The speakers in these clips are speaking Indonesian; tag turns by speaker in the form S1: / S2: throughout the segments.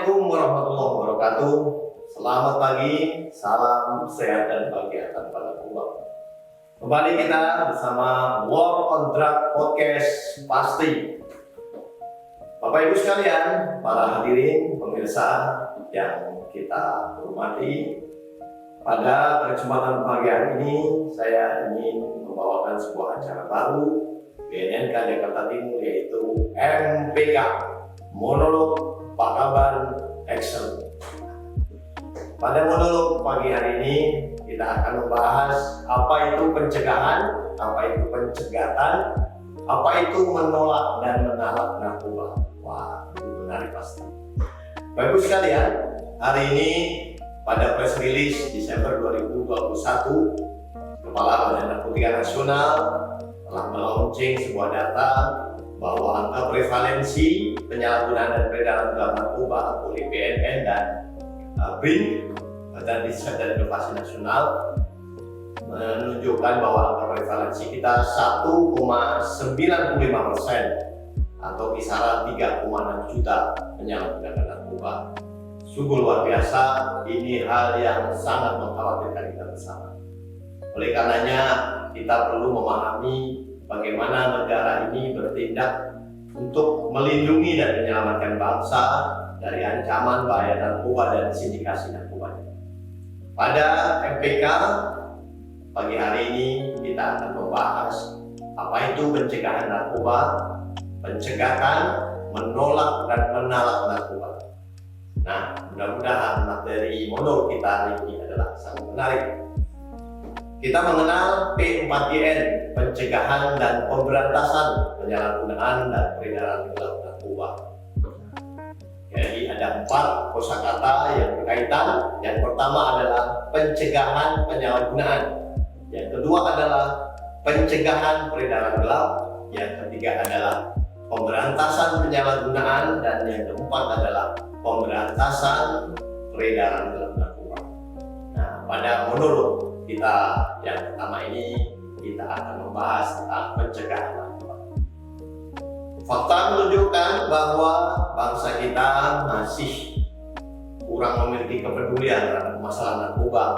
S1: Assalamualaikum warahmatullahi wabarakatuh. Selamat pagi, salam sehat dan bahagia tanpa narkoba. Kembali kita bersama War on Drug Podcast pasti. Bapak Ibu sekalian, para hadirin pemirsa yang kita hormati, pada kesempatan pagi hari ini saya ingin membawakan sebuah acara baru BNNK Jakarta Timur, yaitu MPK, Monolog Pakaban Action. Pada monolog pagi hari ini kita akan membahas apa itu pencegahan, apa itu pencegatan, apa itu menolak dan menolak narkoba. Wah, itu menarik pasti. Bapak Ibu sekalian, hari ini pada press release Desember 2021, Kepala Badan Narkotika Nasional telah melaunching sebuah data bahwa angka prevalensi penyalahgunaan dan peredaran gelap narkoba oleh BNN dan BRIN, Badan Riset dan Inovasi Nasional, menunjukkan bahwa angka prevalensi kita 1,95% atau kisaran 3,6 juta penyalahgunaan narkoba. Sungguh luar biasa, ini hal yang sangat mengkhawatirkan kita bersama. Oleh karenanya kita perlu memahami bagaimana negara ini bertindak untuk melindungi dan menyelamatkan bangsa dari ancaman bahaya narkoba dan sindikasi narkoba. Pada MPK pagi hari ini kita akan membahas apa itu pencegahan narkoba, pencegatan, menolak dan menolak narkoba. Nah, mudah-mudahan materi monolog kita hari ini adalah sangat menarik. Kita mengenal P4GN, pencegahan dan pemberantasan penyalahgunaan dan peredaran gelap narkoba. Jadi ada 4 kosakata yang berkaitan. Yang pertama adalah pencegahan penyalahgunaan. Yang kedua adalah pencegahan peredaran gelap. Yang ketiga adalah pemberantasan penyalahgunaan, dan yang keempat adalah pemberantasan peredaran gelap narkoba. Nah, pada monolog kita yang pertama ini kita akan membahas tentang pencegahan narkoba. Fakta menunjukkan bahwa bangsa kita masih kurang memiliki kepedulian terhadap masalah narkoba,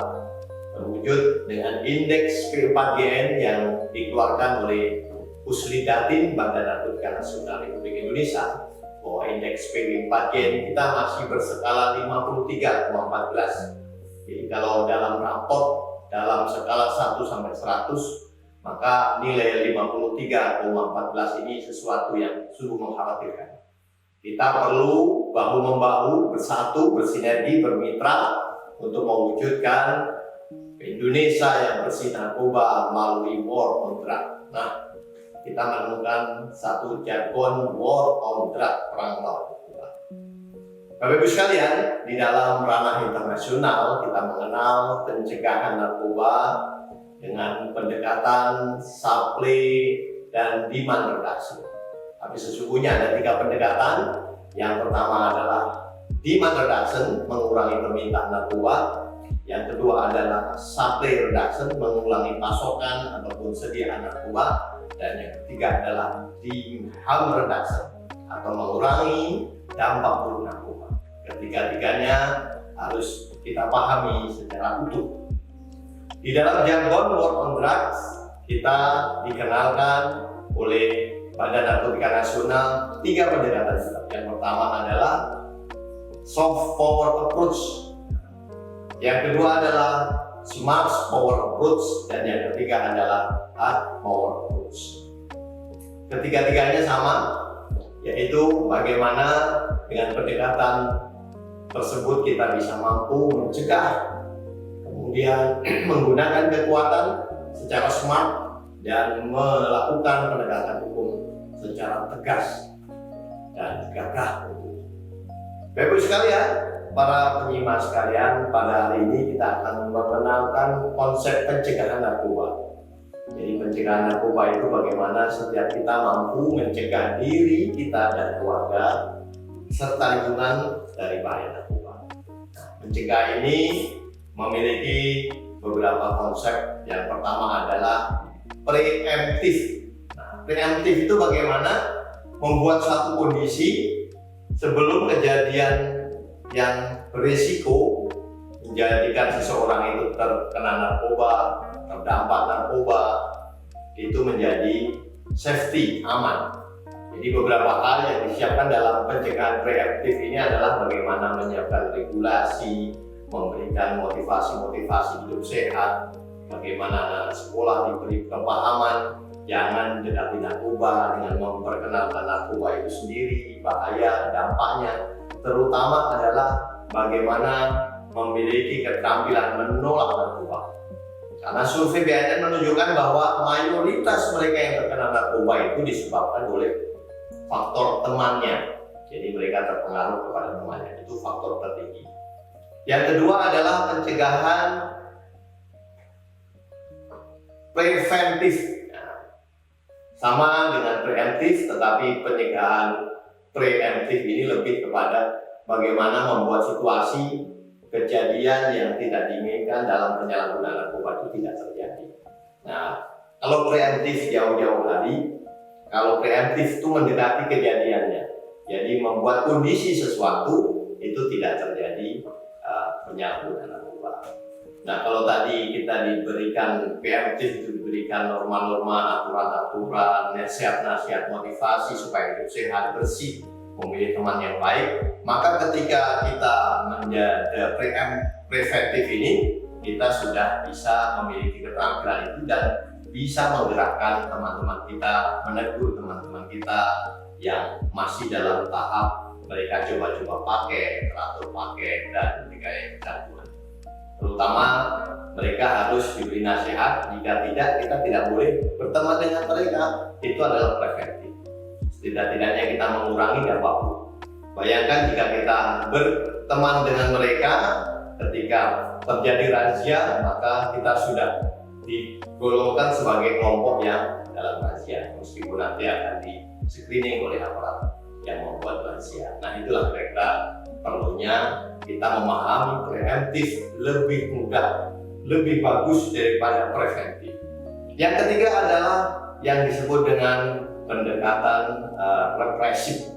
S1: terwujud dengan indeks P4GN yang dikeluarkan oleh Puslidatin Badan Narkotika Nasional Republik Indonesia, bahwa indeks P4GN kita masih berskala 53,14. Jadi kalau dalam raport dalam skala 1 sampai 100, maka nilai 53,14 ini sesuatu yang sungguh mengkhawatirkan. Kita perlu bahu-membahu, bersatu, bersinergi, bermitra untuk mewujudkan Indonesia yang bersih narkoba melalui war on drug. Nah, kita menemukan satu jargon war on drug, perang lawan narkoba. Bapak Ibu sekalian, di dalam ranah internasional kita mengenal pencegahan narkoba dengan pendekatan supply dan demand reduction. Tapi sesungguhnya ada 3 pendekatan. Yang pertama adalah demand reduction, mengurangi permintaan narkoba. Yang kedua adalah supply reduction, mengurangi pasokan ataupun sediaan narkoba. Dan yang ketiga adalah harm reduction, atau mengurangi dampak buruk narkoba. Ketiga-tiganya harus kita pahami secara utuh. Di dalam jargon war on drugs, kita dikenalkan oleh Badan Narkotika Nasional 3 pendekatan. Yang pertama adalah soft power approach, yang kedua adalah smart power approach, dan yang ketiga adalah hard power approach. Ketiga-tiganya sama, yaitu bagaimana dengan pendekatan tersebut kita bisa mampu mencegah, kemudian menggunakan kekuatan secara smart, dan melakukan penegakan hukum secara tegas dan gagah. Bapak Ibu sekalian, para penyimak sekalian, pada hari ini kita akan mengenalkan konsep pencegahan narkoba. Jadi pencegahan narkoba itu bagaimana setiap kita mampu mencegah diri kita dan keluarga serta lingkungan dari bahaya narkoba. Nah, mencegah ini memiliki beberapa konsep. Yang pertama adalah preemptif. Nah, preemptif itu bagaimana membuat satu kondisi sebelum kejadian yang berisiko menjadikan seseorang itu terkena narkoba, terdampak narkoba, itu menjadi safety, aman. Jadi beberapa hal yang disiapkan dalam pencegahan preemptif ini adalah bagaimana menyiapkan regulasi, memberikan motivasi-motivasi hidup sehat, bagaimana anak sekolah diberi pemahaman jangan mendekati narkoba dengan memperkenalkan narkoba itu sendiri, bahaya, dampaknya, terutama adalah bagaimana memiliki keterampilan menolak narkoba. Karena survei BNN menunjukkan bahwa mayoritas mereka yang terkena narkoba itu disebabkan oleh faktor temannya. Jadi mereka terpengaruh kepada temannya, itu faktor tertinggi. Yang kedua adalah pencegahan preventif. Sama dengan preemptif, tetapi pencegahan preemptif ini lebih kepada bagaimana membuat situasi kejadian yang tidak diinginkan dalam penyalahgunaan narkoba itu tidak terjadi. Nah, kalau preemptif jauh-jauh hari, kalau preemptif itu mendekati kejadiannya, jadi membuat kondisi sesuatu itu tidak terjadi penyalahgunaan narkoba. Nah, kalau tadi kita diberikan preemptif itu diberikan norma-norma, aturan-aturan, nasihat-nasihat motivasi supaya hidup sehat, bersih, memilih teman yang baik, maka ketika kita menjadi preventif ini, kita sudah bisa memiliki keterampilan itu dan bisa menggerakkan teman-teman kita, menegur teman-teman kita yang masih dalam tahap mereka coba-coba pakai, teratur pakai, dan mereka yang kecanduan. Terutama mereka harus diberi nasihat, jika tidak, kita tidak boleh berteman dengan mereka. Itu adalah preventif. Setidak-tidaknya kita mengurangi dampak buruk. Bayangkan jika kita berteman dengan mereka, ketika terjadi razia, maka kita sudah digolongkan sebagai kelompok yang dalam razia, meskipun nanti akan di screening oleh aparat yang membuat razia. Nah, itulah kira-kira perlunya kita memahami preemptif lebih mudah, lebih bagus daripada preventif. Yang ketiga adalah yang disebut dengan pendekatan represif.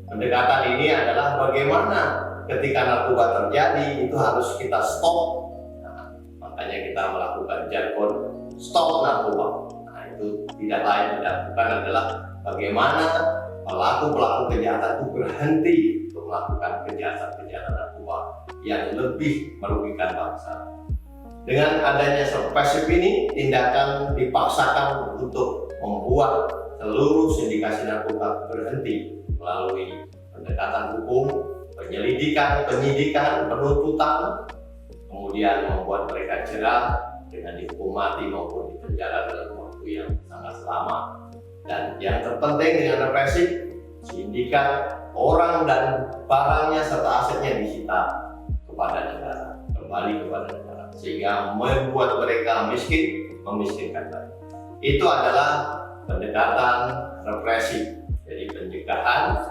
S1: Pendekatan ini adalah bagaimana ketika narkoba terjadi itu harus kita stop. Nah, makanya kita melakukan jargon stop narkoba. Nah, itu tidak lain tidak bukan adalah bagaimana pelaku-pelaku kejahatan itu berhenti untuk melakukan kejahatan narkoba yang lebih merugikan bangsa. Dengan adanya represif ini, tindakan dipaksakan untuk membuat seluruh sindikasi narkoba berhenti melalui pendekatan hukum, penyelidikan, penyidikan, penuntutan, kemudian membuat mereka jerah dengan dihukum mati maupun dipenjara dalam waktu yang sangat lama. Dan yang terpenting dengan represif, sindikat, orang dan barangnya serta asetnya disita kepada negara, kembali kepada negara, sehingga membuat mereka miskin, memiskinkan lagi. Itu adalah pendekatan represif. Jadi pencegahan,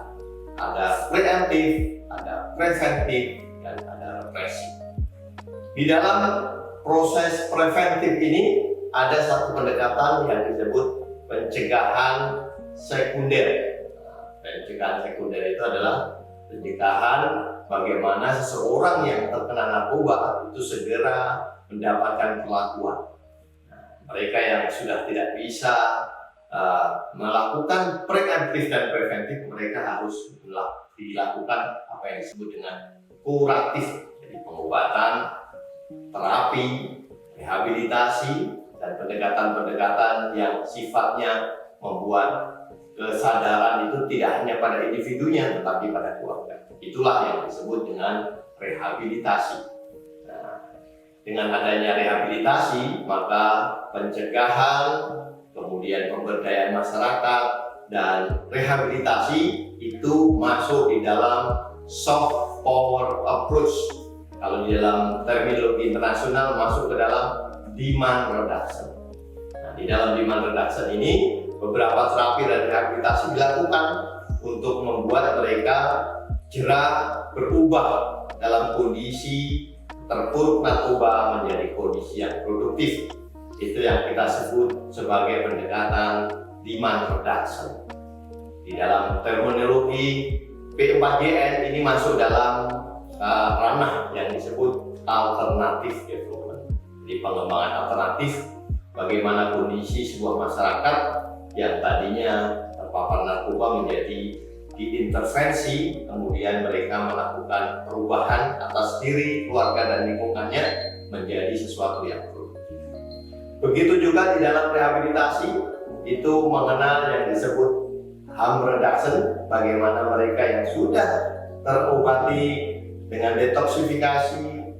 S1: ada preemptif, ada preventif, dan ada represif. Di dalam proses preventif ini ada satu pendekatan yang disebut pencegahan sekunder. Pencegahan sekunder itu adalah pencegahan bagaimana seseorang yang terkena narkoba itu segera mendapatkan perlakuan. Mereka yang sudah tidak bisa melakukan preemptif dan preventif, mereka harus dilakukan apa yang disebut dengan kuratif, jadi pengobatan, terapi, rehabilitasi, dan pendekatan-pendekatan yang sifatnya membuat kesadaran itu tidak hanya pada individunya tetapi pada keluarga. Itulah yang disebut dengan rehabilitasi. Nah, dengan adanya rehabilitasi, maka pencegahan, kemudian pemberdayaan masyarakat, dan rehabilitasi itu masuk di dalam soft power approach. Kalau di dalam terminologi internasional masuk ke dalam demand reduction. Nah, di dalam demand reduction ini beberapa terapi dan rehabilitasi dilakukan untuk membuat mereka jerah, berubah dalam kondisi terpuruk narkoba menjadi kondisi yang produktif. Itu yang kita sebut sebagai pendekatan demand reduction. Di dalam terminologi P4JN ini masuk dalam ranah yang disebut alternatif development. Di pengembangan alternatif, bagaimana kondisi sebuah masyarakat yang tadinya terpapar narkoba menjadi diintervensi, kemudian mereka melakukan perubahan atas diri, keluarga, dan lingkungannya menjadi sesuatu yang produktif. Begitu juga di dalam rehabilitasi, itu mengenal yang disebut harm reduction, bagaimana mereka yang sudah terobati dengan detoksifikasi,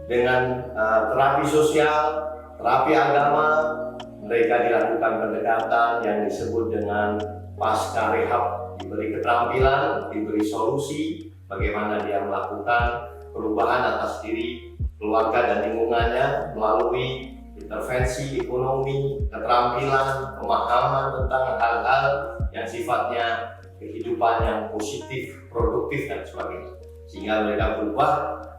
S1: dengan terapi sosial, terapi agama, mereka dilakukan pendekatan yang disebut dengan pasca rehab, diberi keterampilan, diberi solusi, bagaimana dia melakukan perubahan atas diri, keluarga, dan lingkungannya melalui intervensi ekonomi, keterampilan, pemahaman tentang hal-hal yang sifatnya kehidupan yang positif, produktif, dan sebagainya. Sehingga mereka berubah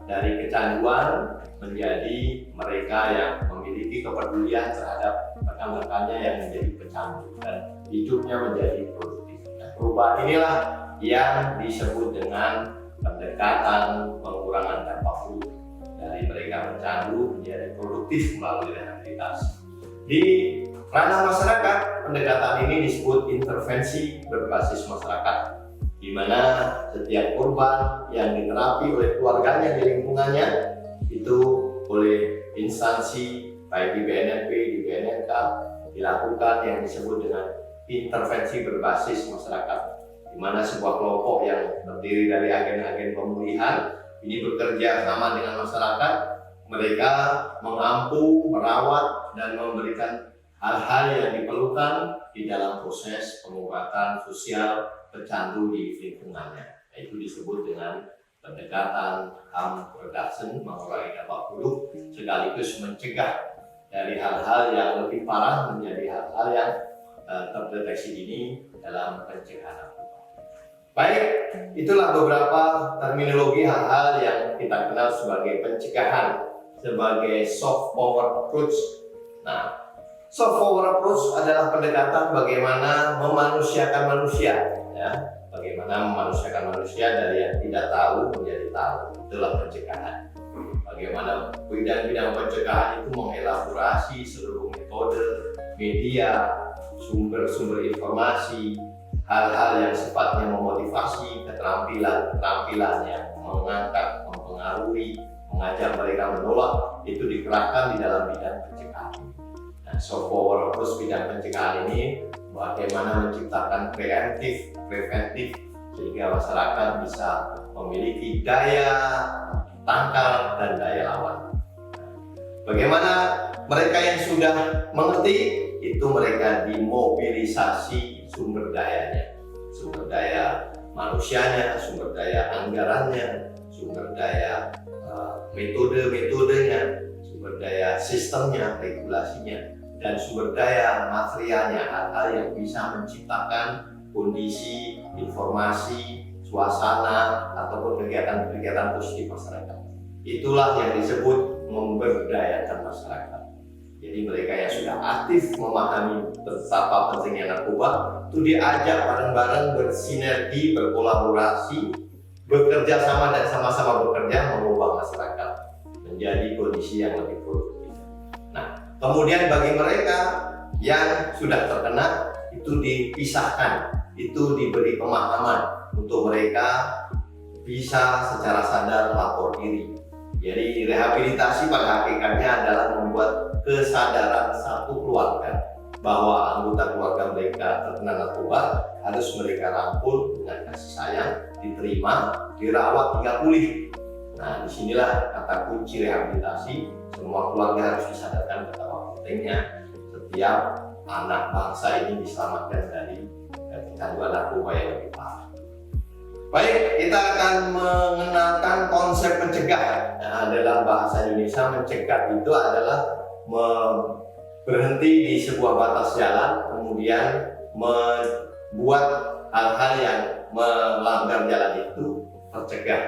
S1: dari kecanduan menjadi mereka yang memiliki kepedulian terhadap rekan-rekannya yang menjadi pecandu dan hidupnya menjadi produktif. Nah, perubahan inilah yang disebut dengan pendekatan pengurangan dampak buruk dari mereka pecandu menjadi produktif melalui rehabilitasi. Di ranah masyarakat, pendekatan ini disebut intervensi berbasis masyarakat, di mana setiap korban yang diterapi oleh keluarganya di lingkungannya itu oleh instansi baik di BNNP, di BNNK dilakukan yang disebut dengan intervensi berbasis masyarakat, di mana sebuah kelompok yang terdiri dari agen-agen pemulihan ini bekerja sama dengan masyarakat. Mereka mengampu, merawat, dan memberikan hal-hal yang diperlukan di dalam proses pengobatan sosial pecandu di lingkungannya. Itu disebut dengan pendekatan harm reduction, mengurangi dampak buruk sekaligus mencegah dari hal-hal yang lebih parah menjadi hal-hal yang terdeteksi dini dalam pencegahan. Baik, itulah beberapa terminologi hal-hal yang kita kenal sebagai pencegahan, sebagai soft power approach. Nah, soft power approach adalah pendekatan bagaimana memanusiakan manusia, ya. Bagaimana memanusiakan manusia dari yang tidak tahu menjadi tahu. Itulah pencegahan. Bagaimana bidang-bidang pencegahan itu mengelaborasi seluruh metode, media, sumber-sumber informasi, hal-hal yang sifatnya memotivasi, keterampilan yang mengangkat, mempengaruhi, mengajak mereka menolak, itu dikerahkan di dalam bidang pencegahan. Nah, soft power approach bidang pencegahan ini bagaimana menciptakan preventif sehingga masyarakat bisa memiliki daya tangkal dan daya lawan. Bagaimana mereka yang sudah mengerti itu mereka dimobilisasi sumber dayanya, sumber daya manusianya, sumber daya anggarannya, sumber daya metode-metodenya, sumber daya sistemnya, regulasinya, dan sumber daya materialnya, hal-hal yang bisa menciptakan kondisi, informasi, suasana, ataupun kegiatan-kegiatan positif masyarakat. Itulah yang disebut memberdayakan masyarakat. Jadi mereka yang sudah aktif memahami betapa pentingnya narkoba itu diajak bareng-bareng bersinergi, berkolaborasi, bekerja sama dan sama-sama bekerja mengubah masyarakat menjadi kondisi yang lebih produktif. Nah, kemudian bagi mereka yang sudah terkena itu dipisahkan, itu diberi pemahaman untuk mereka bisa secara sadar lapor diri. Jadi rehabilitasi pada hakikatnya adalah membuat kesadaran satu keluarga bahwa anggota keluarga mereka terkena narkoba harus mereka rangkul dengan kasih sayang, diterima, dirawat hingga pulih. Nah, disinilah kata kunci rehabilitasi. Semua keluarga harus disadarkan betapa pentingnya setiap anak bangsa ini diselamatkan dari kecanduan narkoba yang lebih parah. Baik, kita akan mengenalkan konsep mencegah. Nah, dalam bahasa Indonesia mencegah itu adalah berhenti di sebuah batas jalan, kemudian membuat hal-hal yang melanggar jalan itu tercegah.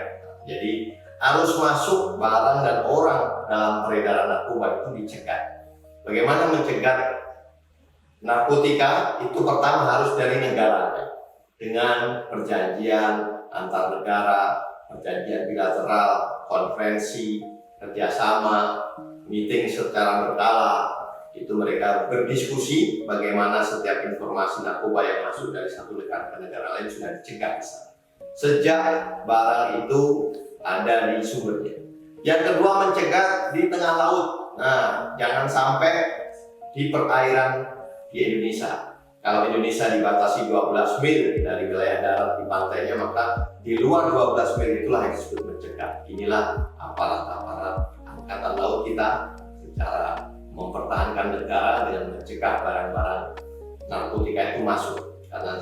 S1: Jadi arus masuk barang dan orang dalam peredaran narkoba itu dicegah. Bagaimana mencegah narkotika? Itu pertama harus dari negaranya, dengan perjanjian antar negara, perjanjian bilateral, konferensi, kerjasama, meeting secara berkala. Itu mereka berdiskusi bagaimana setiap informasi narkoba yang masuk dari satu negara ke negara lain sudah dicegah di sana. Sejak barang itu ada di sumbernya. Yang kedua, mencegah di tengah laut. Nah, jangan sampai di perairan di Indonesia. Kalau Indonesia dibatasi 12 mil dari wilayah darat di pantainya, maka di luar 12 mil itulah yang disebut mencegah. Inilah aparat-aparat angkatan laut kita secara mempertahankan negara dengan mencegah barang-barang narkotika itu masuk. Karena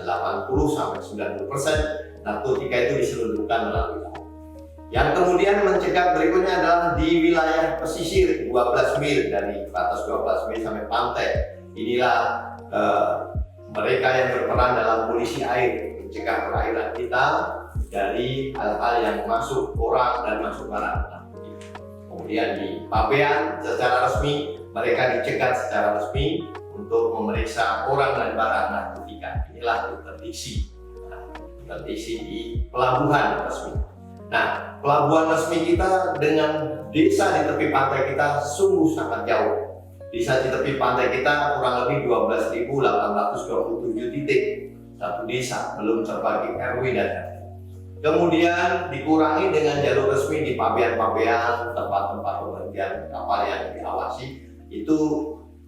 S1: 80-90% narkotika itu diselundupkan melalui laut. Yang kemudian mencegah berikutnya adalah di wilayah pesisir 12 mil, dari batas 12 mil sampai pantai. Inilah mereka yang berperan dalam polisi air, mencegah perairan kita dari hal-hal yang masuk orang dan masuk barang narkotika. Kemudian di pabean secara resmi, mereka dicegat secara resmi untuk memeriksa orang dan barang narkotika. Inilah interdiksi. Interdiksi di pelabuhan resmi. Nah, pelabuhan resmi kita dengan desa di tepi pantai kita sungguh sangat jauh. Desa di tepi pantai kita kurang lebih 12.827 titik satu desa, belum terbagi RW dan RT. Kemudian dikurangi dengan jalur resmi di pabean-pabean, tempat-tempat pemberhentian kapal yang diawasi. Itu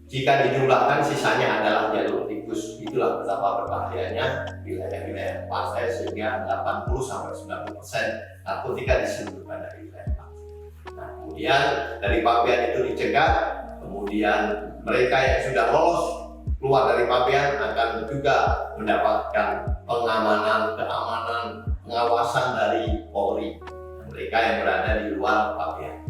S1: jika dijumlahkan sisanya adalah jalur tikus. Itulah betapa berbahayanya wilayah-wilayah pantai, sehingga 80-90% narkotika diselundupkan dari wilayah pantai. Nah, kemudian dari pabean itu dicegah, kemudian mereka yang sudah lolos keluar dari pabean akan juga mendapatkan pengamanan, keamanan, pengawasan dari Polri. Mereka yang berada di luar pabean.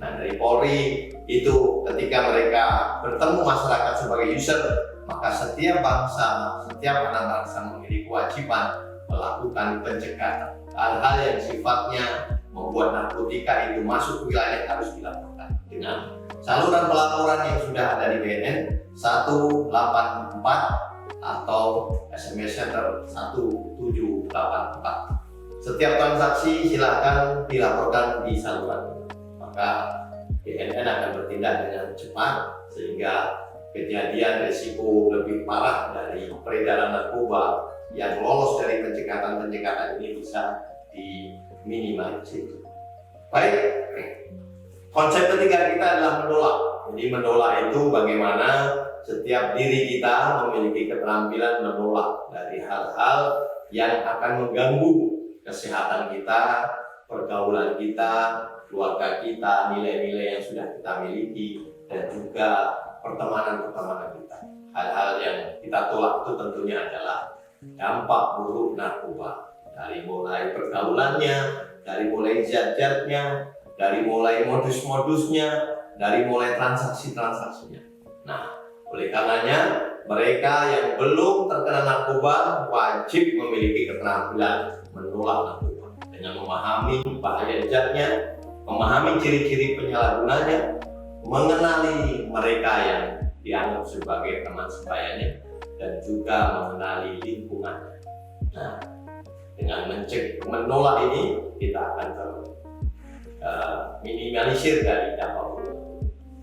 S1: Nah, dari Polri itu ketika mereka bertemu masyarakat sebagai user, maka setiap bangsa, setiap anak bangsa memiliki kewajiban melakukan pencegahan. Hal-hal yang sifatnya membuat narkotika itu masuk ke wilayah harus dilaporkan dengan saluran pelaporan yang sudah ada di BNN 184 atau SMS Center 1784. Setiap transaksi silakan dilaporkan di saluran. Maka BNN akan bertindak dengan cepat sehingga kejadian risiko lebih parah dari peredaran narkoba yang lolos dari pencegatan ini bisa diminimalisir. Baik, konsep ketiga kita adalah menolak. Jadi menolak itu bagaimana setiap diri kita memiliki keterampilan menolak dari hal-hal yang akan mengganggu kesehatan kita, pergaulan kita, keluarga kita, nilai-nilai yang sudah kita miliki, dan juga pertemanan kita. Hal-hal yang kita tolak itu tentunya adalah dampak buruk narkoba, dari mulai pergaulannya, dari mulai zat-zatnya, dari mulai modus-modusnya, dari mulai transaksi-transaksinya. Nah, oleh karenanya mereka yang belum terkena narkoba wajib memiliki keterampilan menolak narkoba dengan memahami bahaya zatnya, memahami ciri-ciri penyalahgunanya, mengenali mereka yang dianggap sebagai teman sebayanya, dan juga mengenali lingkungannya. Nah, dengan menolak ini kita akan minimalisir dari dampak buruk.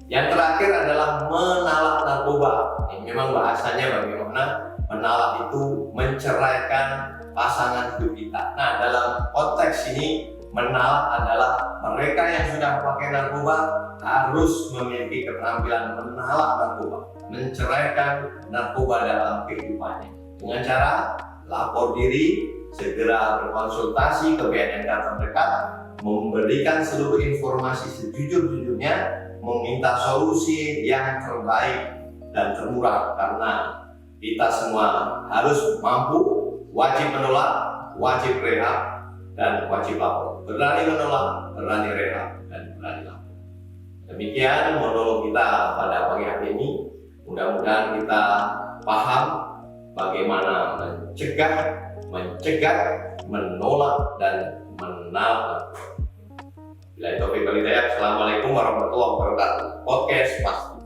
S1: Yang terakhir adalah menalak narkoba. Ini memang bahasanya bagaimana menalak itu menceraikan pasangan hidup kita. Nah, dalam konteks ini menalak adalah mereka yang sudah pakai narkoba harus memiliki keterampilan menalak narkoba, menceraikan narkoba dalam kehidupannya dengan cara lapor diri, segera berkonsultasi ke BNN terdekat, memberikan seluruh informasi sejujur-jujurnya, meminta solusi yang terbaik dan termurah, karena kita semua harus mampu, wajib menolak, wajib rehab, dan wajib lapor. Berani menolak, berani rehab, dan berani lapor. Demikian monolog kita pada pagi hari ini. Mudah-mudahan kita paham bagaimana mencegah, menolak, dan menalak. Bila itu Assalamualaikum warahmatullahi wabarakatuh. Podcast Pasti.